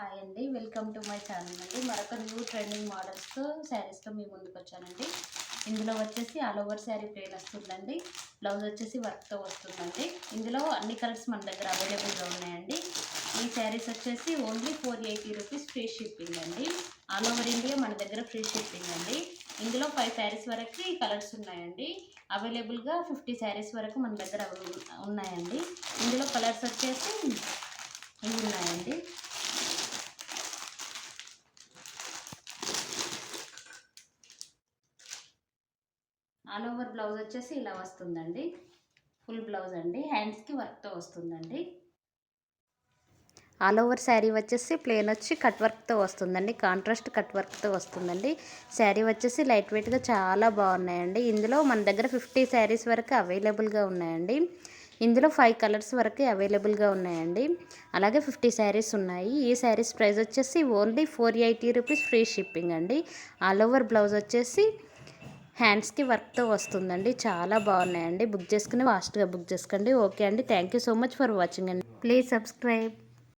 Hi అండి, welcome to my channel అండి. మరొక న్యూ ట్రెండింగ్ మోడల్స్తో శారీస్తో మీ ముందుకు వచ్చానండి. ఇందులో వచ్చేసి ఆల్ ఓవర్ శారీ ప్లెయిన్ వస్తుందండి. బ్లౌజ్ వచ్చేసి వర్క్తో వస్తుందండి. ఇందులో అన్ని కలర్స్ మన దగ్గర అవైలబుల్గా ఉన్నాయండి. ఈ శారీస్ వచ్చేసి ఓన్లీ 480 రూపీస్ ఫ్రీ షిప్పింగ్ అండి. ఆల్ ఓవర్ ఇండియా మన దగ్గర ఫ్రీ షిప్పింగ్ అండి. ఇందులో 5 శారీస్ వరకు ఈ కలర్స్ ఉన్నాయండి. అవైలబుల్గా 50 శారీస్ వరకు మన దగ్గర ఉన్నాయండి. ఇందులో కలర్స్ వచ్చేసి ఇవి ఉన్నాయండి. ఆల్ ఓవర్ బ్లౌజ్ వచ్చేసి ఇలా వస్తుందండి. ఫుల్ బ్లౌజ్ అండి, హ్యాండ్స్కి వర్క్తో వస్తుందండి. ఆల్ ఓవర్ శారీ వచ్చేసి ప్లెయిన్ వచ్చి కట్ వర్క్తో వస్తుందండి. కాంట్రాస్ట్ కట్ వర్క్తో వస్తుందండి. శారీ వచ్చేసి లైట్ వెయిట్గా చాలా బాగున్నాయండి. ఇందులో మన దగ్గర 50 శారీస్ వరకు అవైలబుల్గా ఉన్నాయండి. ఇందులో 5 కలర్స్ వరకు అవైలబుల్గా ఉన్నాయండి. అలాగే 50 శారీస్ ఉన్నాయి. ఈ శారీస్ ప్రైస్ వచ్చేసి ఓన్లీ 480 రూపీస్ ఫ్రీ షిప్పింగ్ అండి. ఆల్ ఓవర్ బ్లౌజ్ వచ్చేసి హ్యాండ్స్కి వర్క్తో వస్తుందండి. చాలా బాగున్నాయండి. బుక్ చేసుకుని ఫాస్ట్గా బుక్ చేసుకోండి. ఓకే అండి, thank you so much for watching అండి. Please subscribe.